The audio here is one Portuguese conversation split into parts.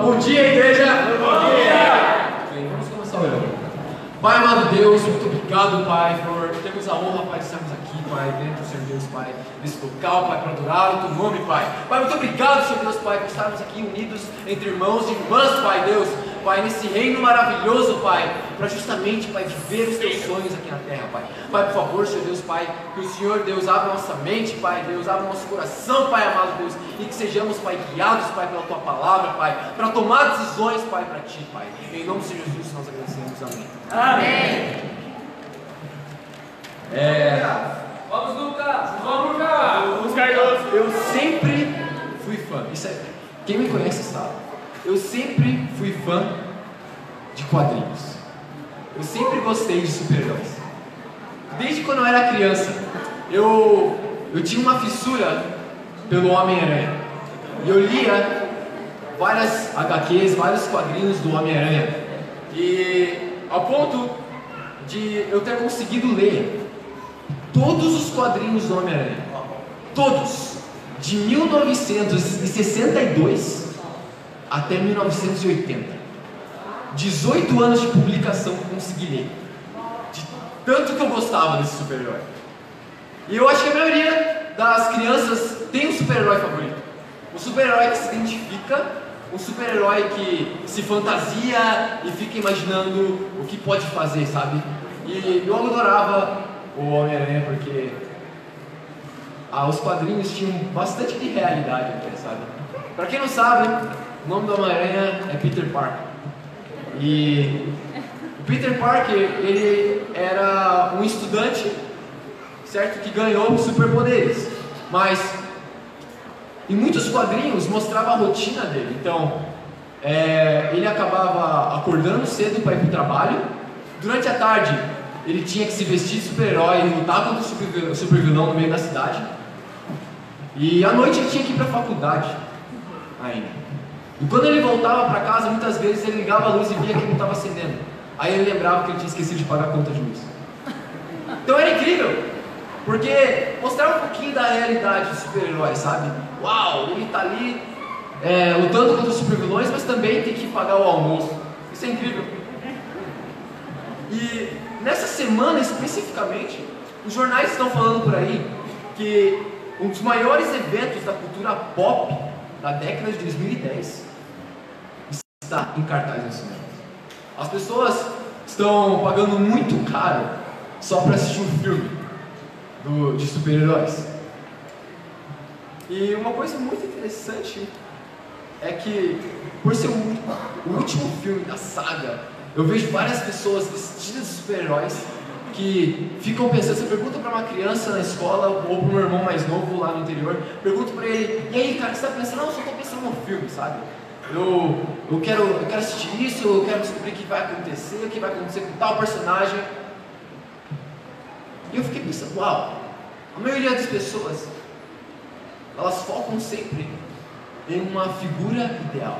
Bom dia, igreja! Bom dia! Bem, vamos começar orando. Pai, amado Deus, muito obrigado, Pai, por termos a honra, Pai, de estarmos aqui, Pai, dentro do Senhor Deus, Pai, nesse local, Pai, para adorar o Teu nome, Pai. Pai, muito obrigado, Senhor Deus, Pai, por estarmos aqui unidos entre irmãos e irmãs, Pai, Deus, Pai, nesse reino maravilhoso, Pai, para justamente, Pai, viver os Teus sonhos aqui na terra, Pai. Pai, por favor, Senhor Deus, Pai, que o Senhor, Deus, abra nossa mente, Pai, Deus, abra nosso coração, Pai, amado Deus, e que sejamos, Pai, guiados, Pai, pela Tua palavra, Pai, para tomar decisões, Pai, para Ti, Pai. Em nome de Jesus, nós agradecemos. Amém. Amém. Vamos, Lucas! Vamos, Lucas! Vamos, Carlos! Eu sempre fui fã, isso é, quem me conhece sabe, eu sempre fui fã de quadrinhos. Eu sempre gostei de super-heróis. Desde quando eu era criança, eu tinha uma fissura pelo Homem-Aranha. E eu lia várias HQs, vários quadrinhos do Homem-Aranha. E ao ponto de eu ter conseguido ler todos os quadrinhos do Homem-Aranha. Todos. De 1962 até 1980. 18 anos de publicação que eu consegui ler. De tanto que eu gostava desse super-herói. E eu acho que a maioria das crianças tem um super-herói favorito. Um super-herói que se identifica, um super-herói que se fantasia e fica imaginando o que pode fazer, sabe? E eu adorava o Homem-Aranha porque os quadrinhos tinham bastante de realidade até, sabe? Pra quem não sabe, o nome do Homem-Aranha é Peter Parker. E o Peter Parker, ele era um estudante, certo? Que ganhou superpoderes. Mas em muitos quadrinhos mostrava a rotina dele. Então, ele acabava acordando cedo para ir para o trabalho. Durante a tarde, ele tinha que se vestir de super-herói e lutar contra o super-vilão no meio da cidade. E à noite ele tinha que ir para a faculdade ainda. E quando ele voltava para casa, muitas vezes ele ligava a luz e via que não estava acendendo. Aí ele lembrava que ele tinha esquecido de pagar a conta de luz. Então era incrível. Porque mostrar um pouquinho da realidade dos super-heróis, sabe? Uau, ele tá ali lutando contra os super-vilões, mas também tem que pagar o almoço. Isso é incrível. E nessa semana especificamente, os jornais estão falando por aí que um dos maiores eventos da cultura pop da década de 2010 está em cartaz no cinema. As pessoas estão pagando muito caro só para assistir um filme de super-heróis. E uma coisa muito interessante é que, por ser o último filme da saga, eu vejo várias pessoas vestidas de super-heróis que ficam pensando. Você pergunta para uma criança na escola ou para um irmão mais novo lá no interior, pergunta para ele: e aí, cara, o que você está pensando? Não, eu só estou pensando no filme, sabe? Eu quero assistir isso, eu quero descobrir o que vai acontecer, o que vai acontecer com tal personagem. E eu fiquei pensando: uau, a maioria das pessoas, elas focam sempre em uma figura ideal.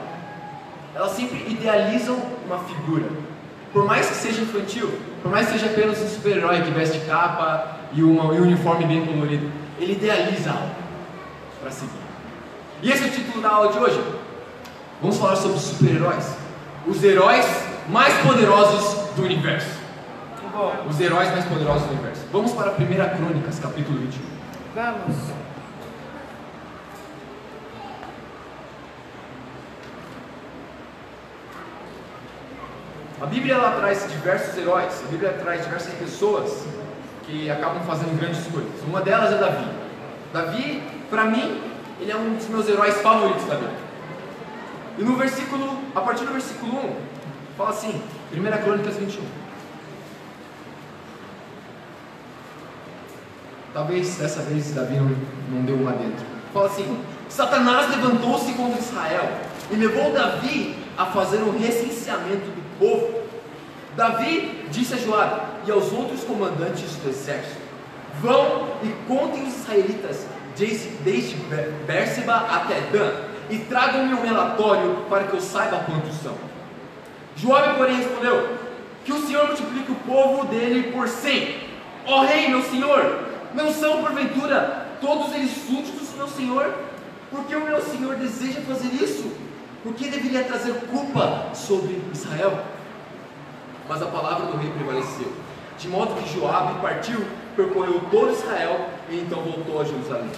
Elas sempre idealizam uma figura. Por mais que seja infantil, por mais que seja apenas um super-herói que veste capa e um uniforme bem colorido, ele idealiza algo para seguir. E esse é o título da aula de hoje. Vamos falar sobre super-heróis. Os heróis mais poderosos do universo. Os heróis mais poderosos do universo. Vamos para a 1 Crônicas, capítulo 21. Vamos. A Bíblia ela traz diversos heróis, a Bíblia traz diversas pessoas que acabam fazendo grandes coisas. Uma delas é Davi. Davi, para mim, ele é um dos meus heróis favoritos da Bíblia. E a partir do versículo 1, fala assim, 1 Crônicas 21. Talvez dessa vez Davi não deu uma dentro. Fala assim: Satanás levantou-se contra Israel e levou Davi a fazer um recenseamento do povo. Davi disse a Joabe e aos outros comandantes do exército: vão e contem os israelitas desde Bérseba até Dan e tragam-me um relatório para que eu saiba quantos são. Joabe, porém, respondeu: que o Senhor multiplique o povo dele por 100. Ó rei, meu senhor, não são porventura todos eles súditos do meu senhor? Porque o meu senhor deseja fazer isso? Por que deveria trazer culpa sobre Israel? Mas a palavra do rei prevaleceu, de modo que Joabe partiu, percorreu todo Israel e então voltou a Jerusalém.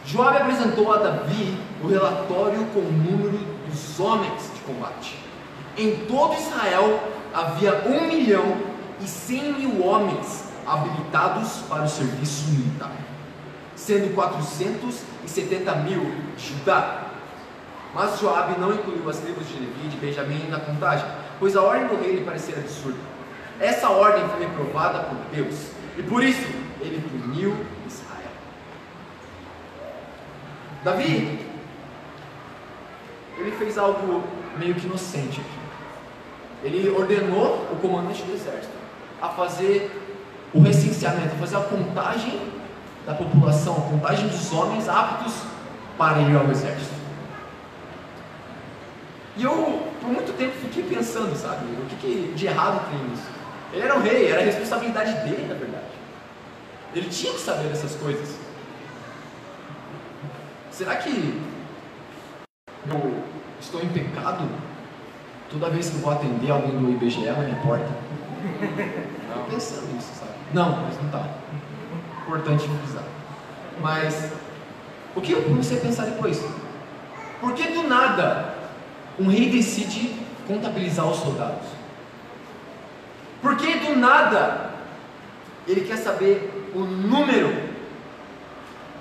Joabe apresentou a Davi o relatório com o número dos homens de combate. Em todo Israel havia 1.100.000 homens habilitados para o serviço militar, sendo 470.000 de Judá. Mas Joabe não incluiu as tribos de Levi e de Benjamim na contagem, pois a ordem do rei lhe parecia absurda. Essa ordem foi reprovada por Deus, e por isso ele puniu Israel. Davi, ele fez algo meio que inocente aqui. Ele ordenou o comandante do exército a fazer o recenseamento, a fazer a contagem da população, a contagem dos homens aptos para ir ao exército. E eu, por muito tempo, fiquei pensando, sabe, o que de errado tem nisso? Ele era um rei, era a responsabilidade dele, na verdade. Ele tinha que saber dessas coisas. Será que eu estou em pecado toda vez que eu vou atender alguém do IBGE na minha porta? Estou pensando nisso, sabe? Não, mas não está. Importante frisar. Mas o que eu comecei a pensar depois? Por que do nada um rei decide contabilizar os soldados? Por que do nada ele quer saber o número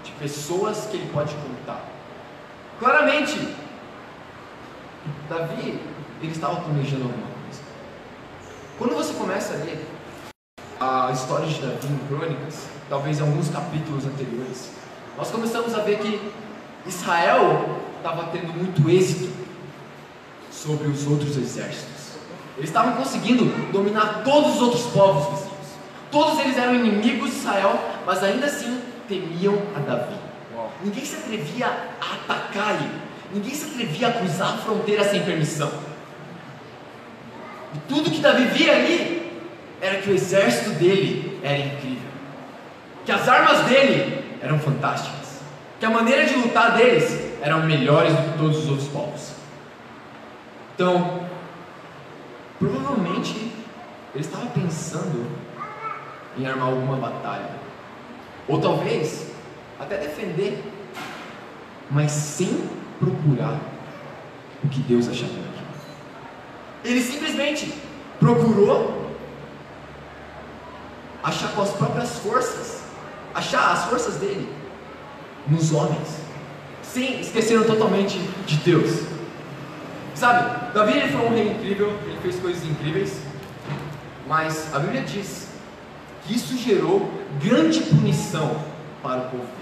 de pessoas que ele pode contar? Claramente, Davi, ele estava planejando alguma coisa. Quando você começa a ler a história de Davi em Crônicas, talvez em alguns capítulos anteriores, nós começamos a ver que Israel estava tendo muito êxito sobre os outros exércitos. Eles estavam conseguindo dominar todos os outros povos vizinhos. Todos eles eram inimigos de Israel, mas ainda assim temiam a Davi. Ninguém se atrevia a atacar ele. Ninguém se atrevia a cruzar a fronteira sem permissão. E tudo que Davi via ali era que o exército dele era incrível. que as armas dele eram fantásticas, que a maneira de lutar deles eram melhores do que todos os outros povos. Então, provavelmente ele estava pensando em armar alguma batalha, ou talvez até defender, mas sem procurar o que Deus achava daquilo. Ele simplesmente procurou achar com as próprias forças, achar as forças dele nos homens, sim, esqueceram totalmente de Deus. Sabe, Davi ele foi um rei incrível, ele fez coisas incríveis, mas a Bíblia diz que isso gerou grande punição para o povo dele.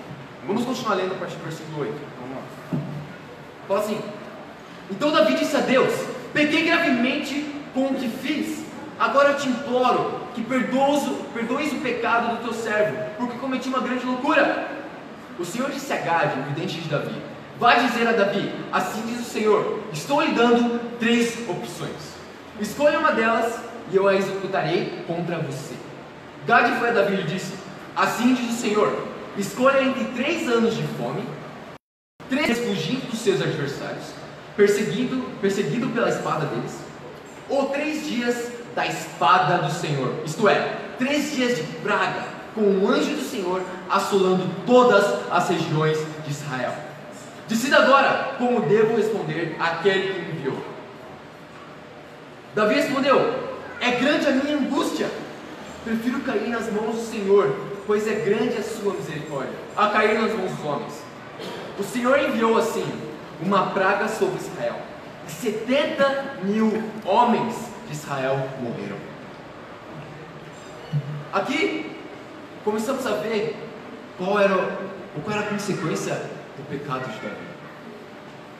Vamos continuar lendo a partir do versículo 8. Vamos lá. Fala assim: então Davi disse a Deus: pequei gravemente com o que fiz. Agora eu te imploro que perdoes o pecado do teu servo, porque cometi uma grande loucura. O Senhor disse a Gade, o vidente de Davi: vai dizer a Davi, assim diz o Senhor, estou lhe dando 3 opções. Escolha uma delas e eu a executarei contra você. Gade foi a Davi e lhe disse: assim diz o Senhor, escolha entre 3 anos de fome, 3 fugindo dos seus adversários, perseguido pela espada deles, ou 3 dias da espada do Senhor, isto é, 3 dias de praga, com o anjo do Senhor assolando todas as regiões de Israel. Decida agora como devo responder àquele que me enviou. Davi respondeu: é grande a minha angústia, prefiro cair nas mãos do Senhor, pois é grande a sua misericórdia, a cair nas mãos dos homens. O Senhor enviou assim uma praga sobre Israel, e 70.000 homens de Israel morreram. Aqui começamos a ver qual era a consequência do pecado de Davi.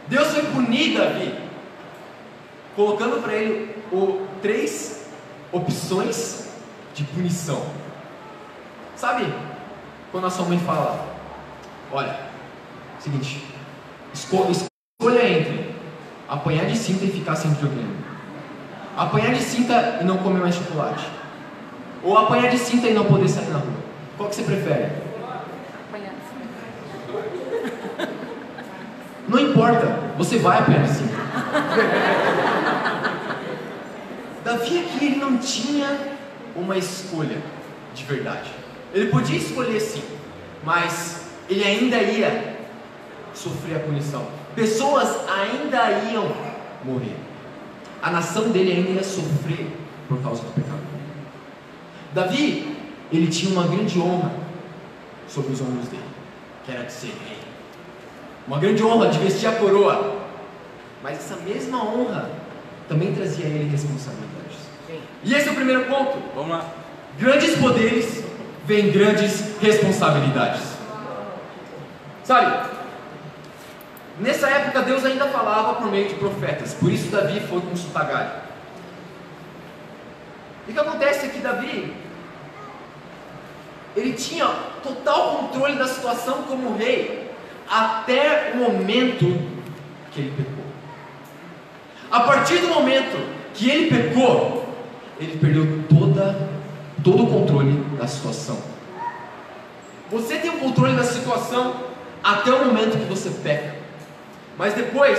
Deus foi punir Davi, colocando para ele 3 opções de punição. Sabe, quando a sua mãe fala: olha, seguinte, escolha entre apanhar de cinta e ficar sem videogame, apanhar de cinta e não comer mais chocolate, ou apanhar de cinta e não poder sair na rua. Qual que você prefere? Apanhar de cinta. Não importa, você vai apanhar de cinta. Davi aqui, ele não tinha uma escolha de verdade. Ele podia escolher sim, mas ele ainda ia sofrer a punição. Pessoas ainda iam morrer. A nação dele ainda ia sofrer por causa do pecado. Davi, ele tinha uma grande honra sobre os ombros dele, que era de ser rei. Uma grande honra de vestir a coroa. Mas essa mesma honra também trazia a ele responsabilidades. E esse é o primeiro ponto. Vamos lá. Grandes poderes vêm grandes responsabilidades. Sabe, nessa época Deus ainda falava por meio de profetas. Por isso Davi foi consultar Gade. E o que acontece é que Davi, ele tinha total controle da situação como rei, até o momento que ele pecou. A partir do momento que ele pecou, ele perdeu todo o controle da situação. Você tem o controle da situação até o momento que você peca, mas depois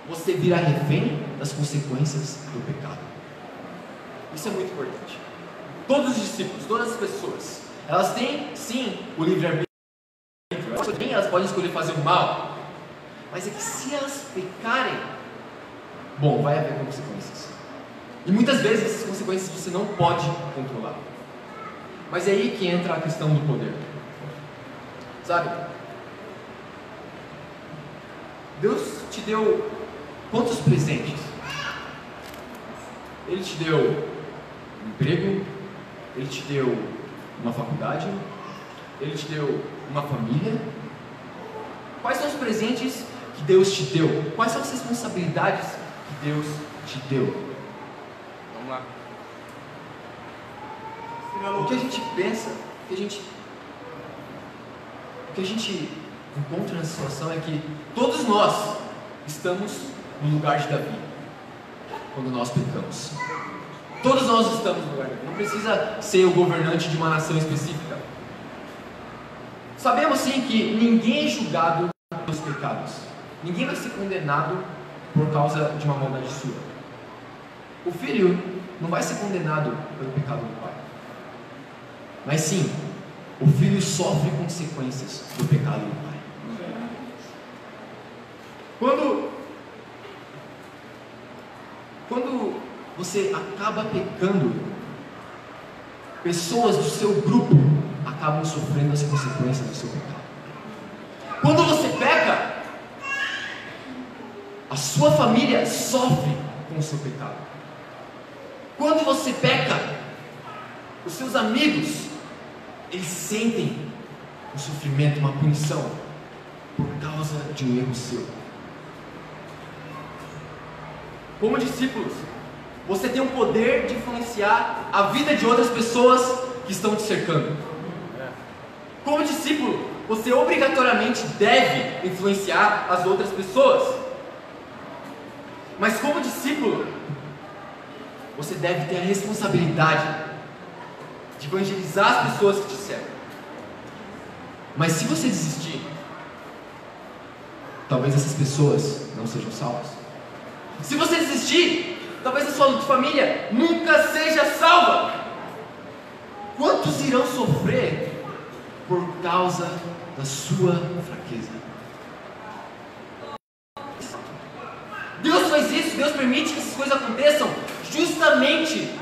você vira refém das consequências do pecado. Isso é muito importante. Todos os discípulos, todas as pessoas, elas têm sim o livre-arbítrio. Elas podem escolher fazer o mal, mas é que se elas pecarem, bom, vai haver consequências. E muitas vezes essas consequências você não pode controlar. Mas é aí que entra a questão do poder. Sabe? Deus te deu quantos presentes? Ele te deu um emprego, Ele te deu uma faculdade, Ele te deu uma família. Quais são os presentes que Deus te deu? Quais são as responsabilidades que Deus te deu? Vamos lá. O que a gente pensa, o que a gente encontra nessa situação é que todos nós estamos no lugar de Davi quando nós pecamos. Todos nós estamos no lugar de Davi. Não precisa ser o governante de uma nação específica. Sabemos sim que ninguém é julgado pelos pecados. Ninguém vai ser condenado por causa de uma maldade sua. O filho não vai ser condenado pelo pecado do pai. Mas sim, o filho sofre consequências do pecado do pai. Quando você acaba pecando, pessoas do seu grupo acabam sofrendo as consequências do seu pecado. Quando você peca, a sua família sofre com o seu pecado. Quando você peca, os seus amigos, eles sentem um sofrimento, uma punição, por causa de um erro seu. Como discípulos, você tem o poder de influenciar a vida de outras pessoas que estão te cercando. Como discípulo, você obrigatoriamente deve influenciar as outras pessoas. Mas como discípulo, você deve ter a responsabilidade de evangelizar as pessoas que te cercam. Mas se você desistir, talvez essas pessoas não sejam salvas. Se você desistir, talvez a sua família nunca seja salva. Quantos irão sofrer por causa da sua fraqueza? Deus faz isso, Deus permite que essas coisas aconteçam justamente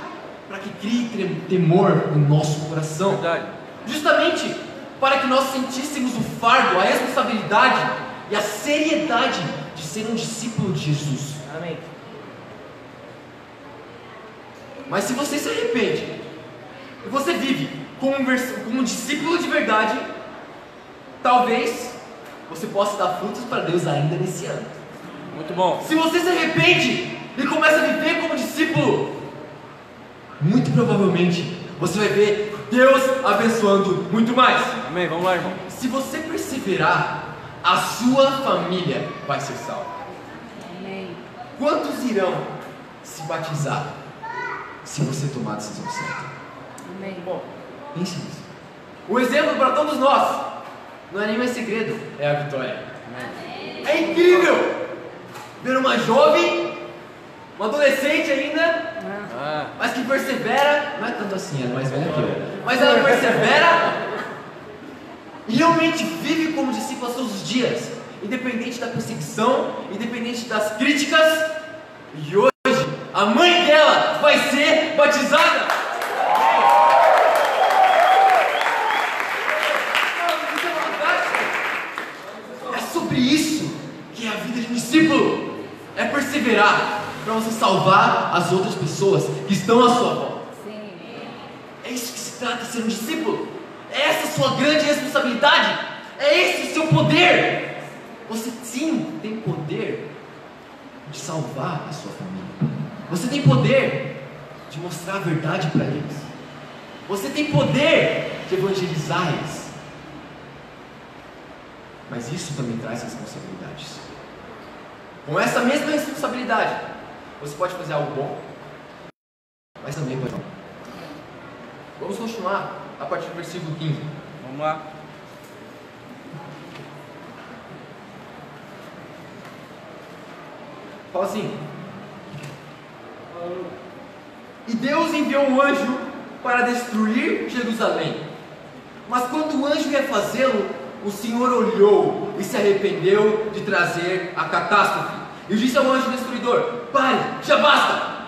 para que crie temor no nosso coração. Verdade. Justamente para que nós sentíssemos o fardo, a responsabilidade e a seriedade de ser um discípulo de Jesus. Amém. Mas se você se arrepende e você vive como um discípulo de verdade, talvez você possa dar frutos para Deus ainda nesse ano. Muito bom. Se você se arrepende e começa a viver como discípulo, muito provavelmente você vai ver Deus abençoando muito mais. Amém. Vamos lá, irmão. Se você perseverar, a sua família vai ser salva. Amém. Quantos irão se batizar se você tomar a decisão certa? Amém. Bom, pense nisso. O exemplo para todos nós não é nem mais segredo, é a vitória. Amém. É incrível ver uma jovem, uma adolescente ainda, mas que persevera, não é tanto assim, ela é mais velha que eu, mas ela persevera e realmente vive como discípula todos os dias, independente da perseguição, independente das críticas. E hoje a mãe dela vai ser batizada. É sobre isso que é a vida de um discípulo. É perseverar para você salvar as outras pessoas que estão à sua volta. Sim. É isso que se trata de ser um discípulo. É essa a sua grande responsabilidade. É esse o seu poder. Você sim tem poder de salvar a sua família. Você tem poder de mostrar a verdade para eles. Você tem poder de evangelizar eles. Mas isso também traz responsabilidades. Com essa mesma responsabilidade, você pode fazer algo bom, mas também pode não. Vamos continuar a partir do versículo 15. Vamos lá. Fala assim: e Deus enviou um anjo para destruir Jerusalém. Mas quando o anjo ia fazê-lo, o Senhor olhou e se arrependeu de trazer a catástrofe. E disse ao anjo destruidor: pare, já basta!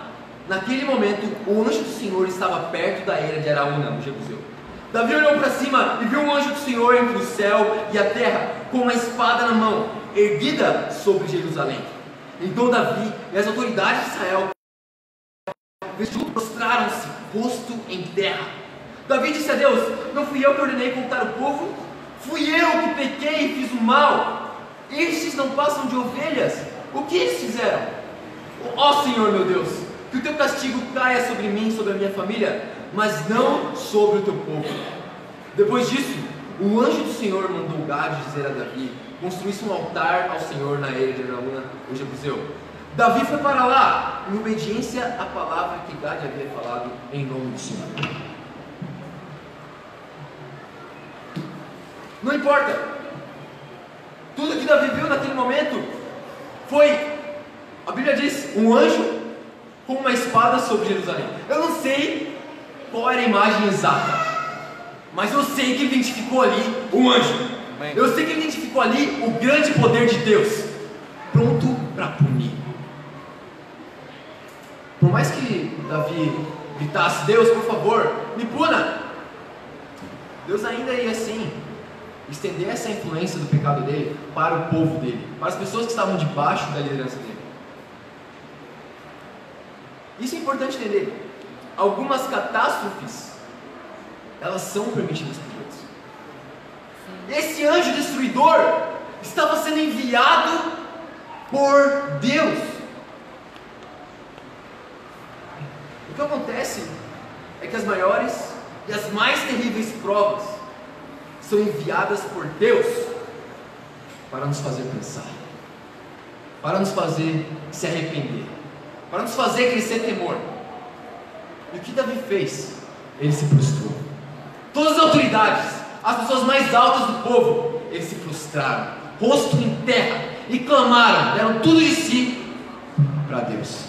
Naquele momento, o anjo do Senhor estava perto da eira de Araúna, no Jebuseu. Davi olhou para cima e viu um anjo do Senhor entre o céu e a terra, com uma espada na mão, erguida sobre Jerusalém. Então Davi e as autoridades de Israel prostraram-se, rosto em terra. Davi disse a Deus: não fui eu que ordenei contar o povo? Fui eu que pequei e fiz o mal. Estes não passam de ovelhas. O que eles fizeram? Ó Senhor meu Deus, que o teu castigo caia sobre mim, sobre a minha família, mas não sobre o teu povo. Depois disso, o anjo do Senhor mandou Gade dizer a Davi: construísse um altar ao Senhor na eira de Araúna, o Jebuseu. Davi foi para lá, em obediência à palavra que Gade havia falado em nome do Senhor. Não importa. Tudo que Davi viu naquele momento foi, a Bíblia diz, um anjo com uma espada sobre Jerusalém. Eu não sei qual era a imagem exata, mas eu sei que ele identificou ali um anjo. Amém. Eu sei que ele identificou ali o grande poder de Deus, pronto para punir. Por mais que Davi gritasse: Deus, por favor, me puna, Deus ainda ia assim estender essa influência do pecado dele para o povo dele, para as pessoas que estavam debaixo da liderança dele. Isso é importante entender. Algumas catástrofes, elas são permitidas por Deus. Esse anjo destruidor estava sendo enviado por Deus. O que acontece é que as maiores e as mais terríveis provas são enviadas por Deus para nos fazer pensar, para nos fazer se arrepender, para nos fazer crescer temor. E o que Davi fez? Ele se prostrou. Todas as autoridades, as pessoas mais altas do povo, eles se prostraram, rosto em terra, e clamaram, deram tudo de si para Deus.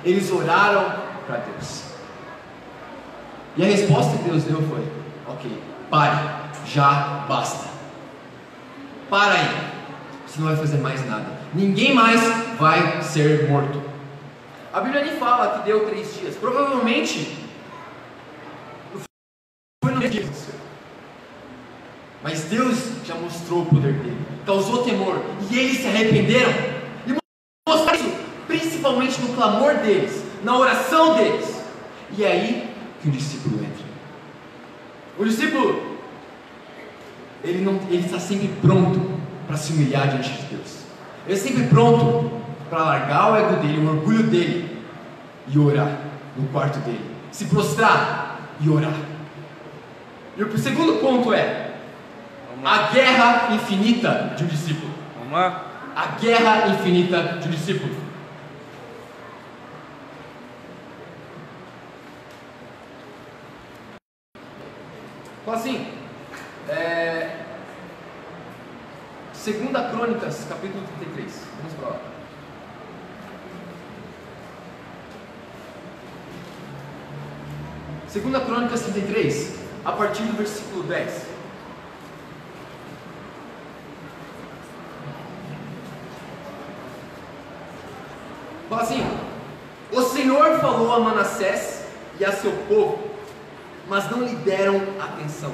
Eles oraram para Deus. E a resposta que Deus deu foi: ok, pare, já basta. Para aí, você não vai fazer mais nada. Ninguém mais vai ser morto. A Bíblia nem fala que deu 3 dias. Provavelmente foi no dia. Mas Deus já mostrou o poder dele, causou temor, e eles se arrependeram. E mostraram isso principalmente no clamor deles, na oração deles. E é aí que o discípulo entra. O discípulo, ele está sempre pronto para se humilhar diante de Deus. Ele é sempre pronto para largar o ego dele, o orgulho dele, e orar no quarto dele, se prostrar e orar. E o segundo ponto é a guerra infinita de um discípulo. Vamos lá? A guerra infinita de um discípulo. Fala assim, 2 Crônicas, capítulo 33. Vamos para lá. Segunda Crônicas 33, a partir do versículo 10. Fala assim: o Senhor falou a Manassés e a seu povo, mas não lhe deram atenção.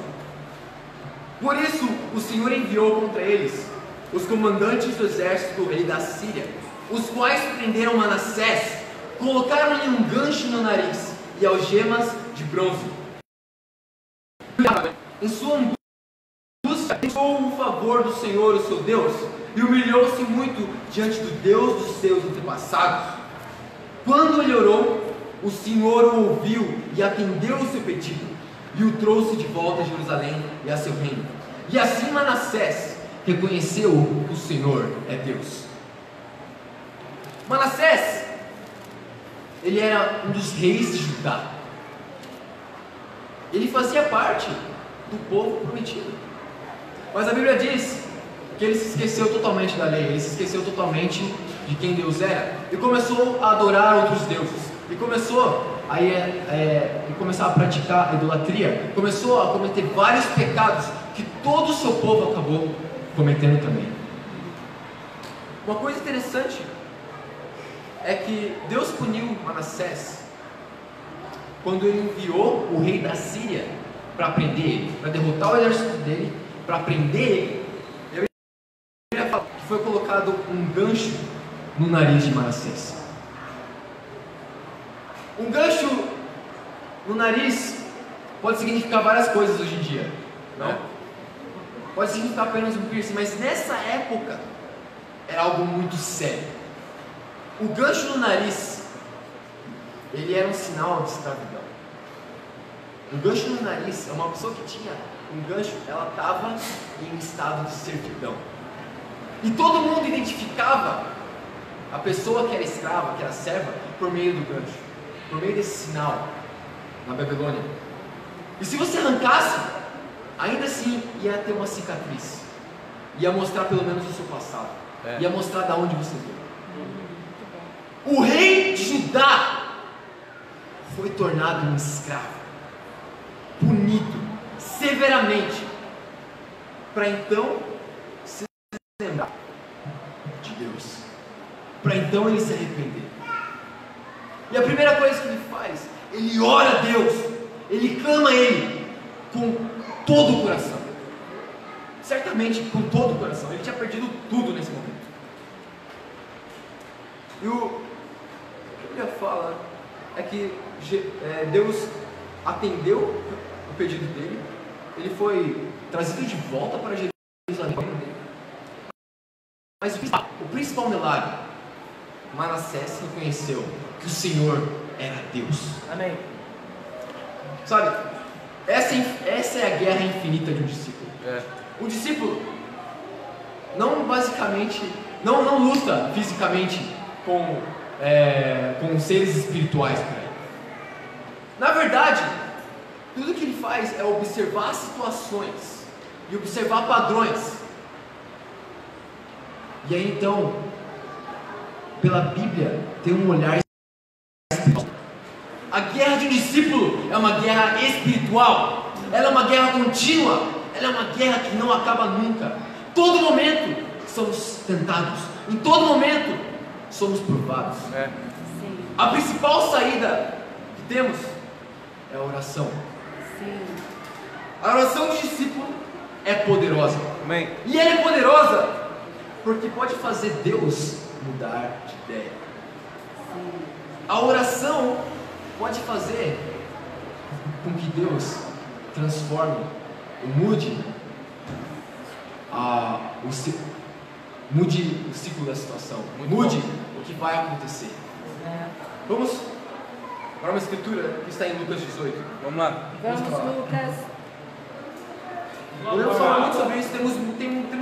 Por isso o Senhor enviou contra eles os comandantes do exército do rei da Síria, os quais prenderam Manassés, colocaram-lhe um gancho no nariz e algemas de bronze. Em sua angústia, buscou o favor do Senhor, o seu Deus, e humilhou-se muito diante do Deus dos seus antepassados. Quando ele orou, o Senhor o ouviu e atendeu o seu pedido, e o trouxe de volta a Jerusalém e a seu reino. E assim Manassés reconheceu que o Senhor é Deus. Manassés, ele era um dos reis de Judá. Ele fazia parte do povo prometido. Mas a Bíblia diz que ele se esqueceu totalmente da lei, ele se esqueceu totalmente de quem Deus era, e começou a adorar outros deuses, e começou a praticar a idolatria, começou a cometer vários pecados que todo o seu povo acabou cometendo também. Uma coisa interessante é que Deus puniu Manassés quando ele enviou o rei da Síria para prender ele, para derrotar o exército dele, para prender ele. Que foi colocado um gancho no nariz de Manassés. Um gancho no nariz pode significar várias coisas hoje em dia, não? Pode significar apenas um piercing, mas nessa época era algo muito sério. O gancho no nariz, ele era um sinal de escravidão. Um gancho no nariz é uma pessoa que tinha um gancho, ela estava em estado de servidão. E todo mundo identificava a pessoa que era escrava, que era serva, por meio do gancho, por meio desse sinal na Babilônia. E se você arrancasse ainda assim ia ter uma cicatriz, ia mostrar pelo menos o seu passado, ia mostrar de onde você veio. O rei de Judá foi tornado um escravo, punido severamente, para então se lembrar de Deus, para então ele se arrepender. E a primeira coisa que ele faz, ele ora a Deus, ele clama a Ele com todo o coração, certamente com todo o coração. Ele tinha perdido tudo nesse momento. E o que a Bíblia fala é que Deus atendeu o pedido dele, ele foi trazido de volta para Jerusalém. Mas o principal milagre, Manassés reconheceu que o Senhor era Deus. Amém. Sabe, essa é a guerra infinita de um discípulo. O discípulo não luta fisicamente com seres espirituais para ele. Na verdade, tudo que ele faz é observar situações e observar padrões. E aí então, pela Bíblia, tem um olhar espiritual. A guerra de um discípulo é uma guerra espiritual. Ela é uma guerra contínua. Ela é uma guerra que não acaba nunca. Todo momento somos tentados. Em todo momento somos provados. A principal saída que temos é a oração. A oração do discípulo é poderosa. Amém. E ela é poderosa porque pode fazer Deus mudar de ideia. A oração pode fazer com que Deus transforme, mude o ciclo da situação, mude o que vai acontecer. Vamos para uma escritura que está em Lucas 18. Vamos lá. Vamos, Lucas. Podemos falar muito sobre isso, temos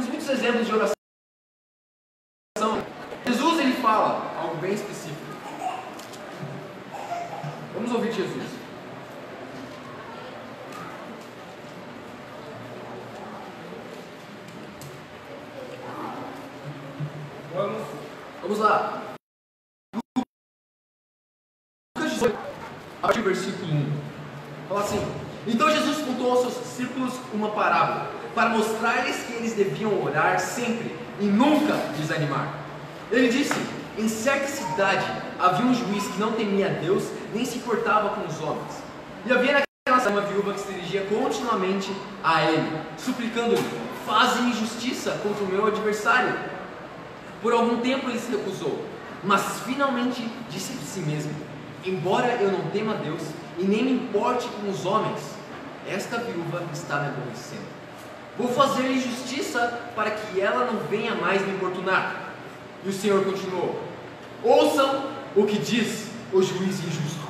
muitos exemplos de oração. Jesus, ele fala algo bem específico. Vamos ouvir Jesus. Vamos lá. Lucas 18, a partir do versículo 1. Fala assim: então Jesus contou aos seus discípulos uma parábola, para mostrar-lhes que eles deviam orar sempre e nunca desanimar. Ele disse: em certa cidade havia um juiz que não temia a Deus, nem se importava com os homens. E havia naquela cidade uma viúva que se dirigia continuamente a ele, suplicando-lhe: faze-me justiça contra o meu adversário. Por algum tempo ele se recusou, mas finalmente disse de si mesmo: embora eu não tema a Deus e nem me importe com os homens, esta viúva está me aborrecendo. Vou fazer-lhe justiça para que ela não venha mais me importunar. E o Senhor continuou: ouçam o que diz o juiz injusto.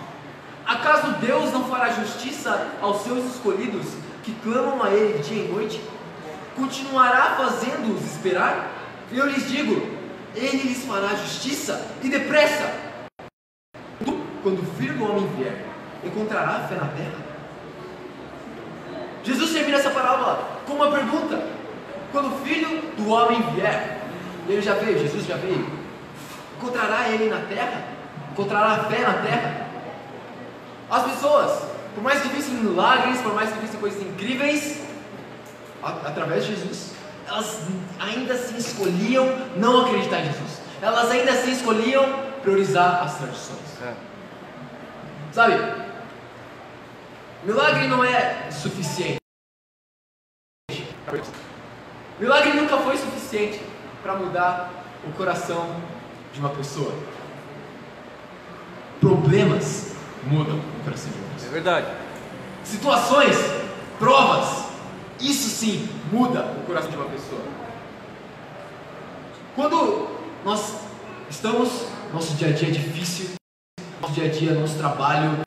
Acaso Deus não fará justiça aos seus escolhidos que clamam a Ele dia e noite? Continuará fazendo-os esperar? E eu lhes digo: Ele lhes fará justiça e depressa. Quando o Filho do Homem vier, encontrará fé na terra? Jesus termina essa parábola com uma pergunta: quando o Filho do Homem vier, ele já veio, Jesus já veio, encontrará ele na terra? Encontrará fé na terra? As pessoas, por mais que vissem milagres, por mais que vissem coisas incríveis através de Jesus, elas ainda assim escolhiam não acreditar em Jesus. Elas ainda assim escolhiam priorizar as tradições. Sabe, milagre não é suficiente. Milagre nunca foi suficiente para mudar o coração de uma pessoa. Problemas mudam o coração de uma pessoa. É verdade. Situações, provas, isso sim muda o coração de uma pessoa. Quando nós estamos, nosso dia a dia é difícil, nosso dia a dia, nosso trabalho,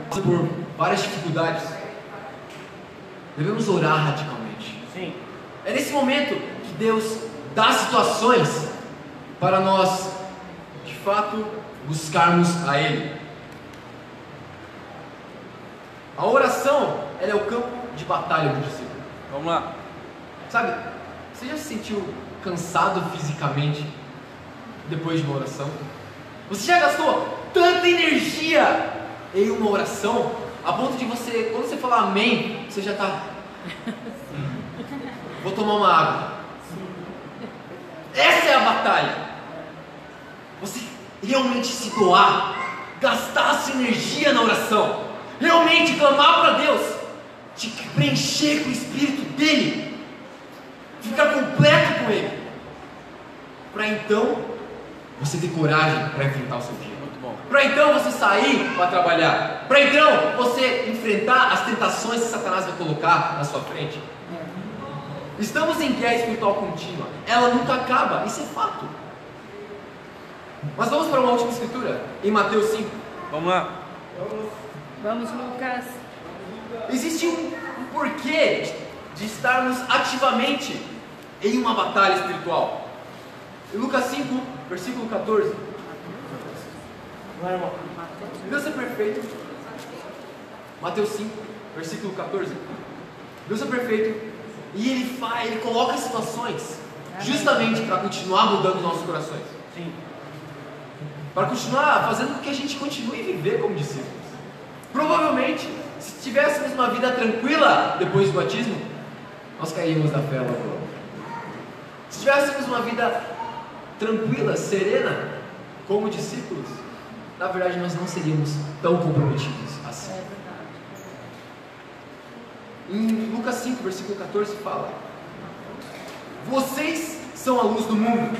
passa por várias dificuldades, devemos orar radicalmente. Sim. É nesse momento que Deus dá situações para nós, de fato, buscarmos a Ele. A oração, ela é o campo de batalha do discípulo. Vamos lá. Sabe, você já se sentiu cansado fisicamente depois de uma oração? Você já gastou tanta energia em uma oração a ponto de você, quando você falar amém, você já está... Vou tomar uma água. Essa é a batalha. Você realmente se doar, gastar a sua energia na oração, realmente clamar para Deus, te preencher com o Espírito dele, ficar completo com ele, para então você ter coragem para enfrentar o seu dia. Muito bom. Para então você sair para trabalhar, para então você enfrentar as tentações que Satanás vai colocar na sua frente. Estamos em guerra espiritual contínua, ela nunca acaba, isso é fato. Mas vamos para uma última escritura, em Mateus 5. Vamos lá. Vamos, Lucas. Existe um porquê de estarmos ativamente em uma batalha espiritual. Em Lucas 5, versículo 14. Deus é perfeito. Mateus 5, versículo 14. Deus é perfeito. E Ele coloca situações justamente para continuar mudando nossos corações. Sim. Para continuar fazendo com que a gente continue a viver como discípulos. Provavelmente, se tivéssemos uma vida tranquila depois do batismo, nós cairíamos da fé logo. Se tivéssemos uma vida tranquila, serena, como discípulos, na verdade nós não seríamos tão comprometidos assim. Em Lucas 5, versículo 14 fala: vocês são a luz do mundo.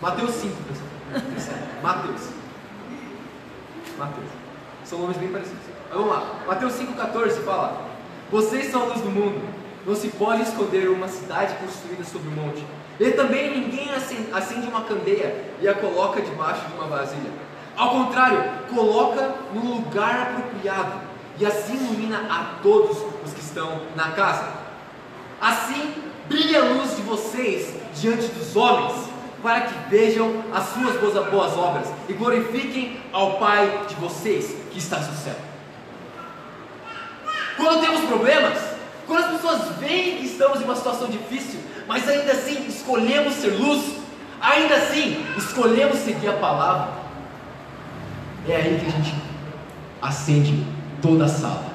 Mateus 5, Mateus. São nomes bem parecidos. Mas vamos lá. Mateus 5,14 fala: vocês são a luz do mundo. Não se pode esconder uma cidade construída sobre um monte. E também ninguém acende uma candeia e a coloca debaixo de uma vasilha. Ao contrário, coloca no lugar apropriado e assim ilumina a todos os que estão na casa. Assim brilha a luz de vocês diante dos homens, para que vejam as suas boas obras e glorifiquem ao Pai de vocês que está no céu. Quando temos problemas, quando as pessoas veem que estamos em uma situação difícil, mas ainda assim escolhemos ser luz, ainda assim escolhemos seguir a palavra, é aí que a gente acende toda a sala,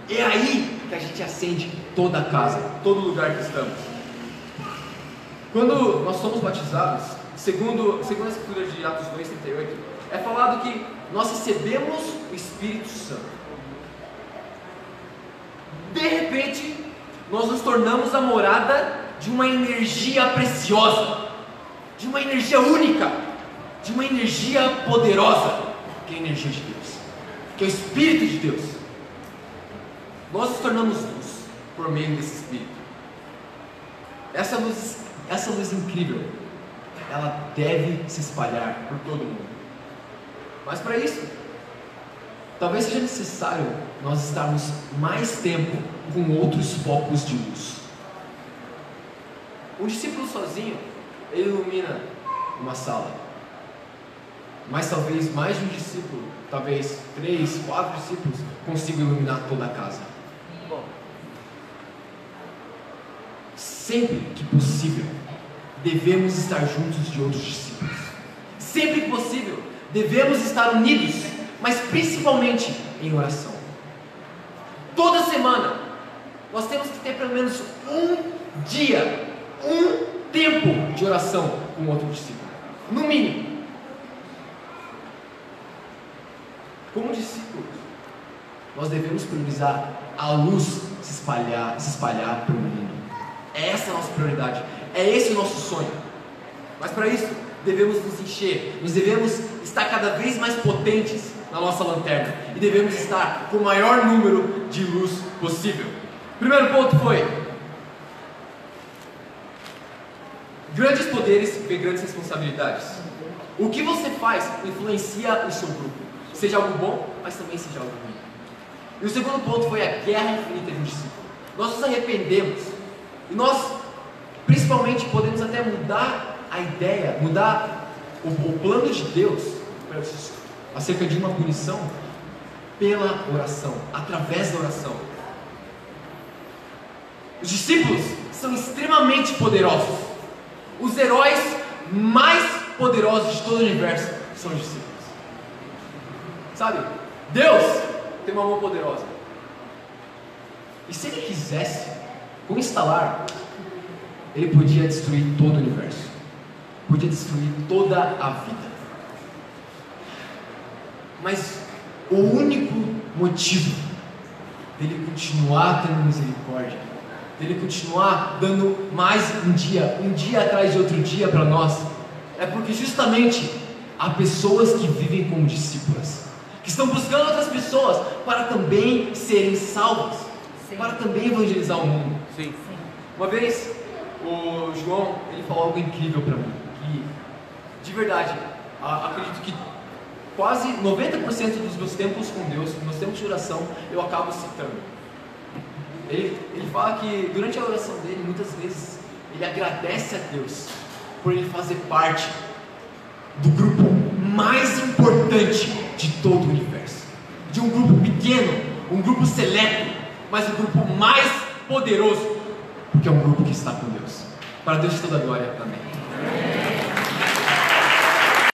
é aí que a gente acende toda a casa, todo lugar que estamos. Quando nós somos batizados, segundo a escritura de Atos 2,38, é falado que nós recebemos o Espírito Santo. De repente, nós nos tornamos a morada de uma energia preciosa, de uma energia única, de uma energia poderosa, que é a energia de Deus, que é o Espírito de Deus. Nós nos tornamos luz por meio desse Espírito. Essa luz incrível, ela deve se espalhar por todo mundo. Mas para isso, talvez seja necessário nós estarmos mais tempo com outros focos de luz. Um discípulo sozinho, ele ilumina uma sala. Mas talvez mais de um discípulo, talvez 3, 4 discípulos, consigam iluminar toda a casa. Sempre que possível, devemos estar juntos de outros discípulos. Sempre que possível, devemos estar unidos, mas principalmente em oração. Toda semana, nós temos que ter pelo menos um dia, um tempo de oração com outro discípulo, no mínimo. Como discípulos, nós devemos priorizar a luz se espalhar pelo mundo. Essa é a nossa prioridade, é esse o nosso sonho. Mas para isso, devemos nos encher, nós devemos estar cada vez mais potentes na nossa lanterna e devemos estar com o maior número de luz possível. Primeiro ponto foi: grandes poderes vêm grandes responsabilidades. O que você faz influencia o seu grupo, seja algo bom, mas também seja algo ruim. E o segundo ponto foi a guerra infinita de um discípulo. Nós nos arrependemos e nós principalmente podemos até mudar a ideia, mudar o plano de Deus acerca de uma punição, pela oração, através da oração. Os discípulos são extremamente poderosos. Os heróis mais poderosos de todo o universo são os discípulos. Sabe? Deus tem uma mão poderosa. E se Ele quisesse, com um estalar, Ele podia destruir todo o universo. Podia destruir toda a vida. Mas o único motivo dele continuar tendo misericórdia, dele continuar dando mais um dia atrás de outro dia para nós, é porque justamente há pessoas que vivem como discípulas, que estão buscando outras pessoas para também serem salvas, para também evangelizar o mundo. Sim. Uma vez, o João, ele falou algo incrível para mim, que, de verdade, acredito que quase 90% dos meus tempos com Deus, dos meus tempos de oração, eu acabo citando. Ele fala que durante a oração dele, muitas vezes, ele agradece a Deus por ele fazer parte do grupo mais importante de todo o universo. De um grupo pequeno, um grupo seleto, mas o grupo mais poderoso, porque é um grupo que está com Deus. Para Deus toda a glória. Amém.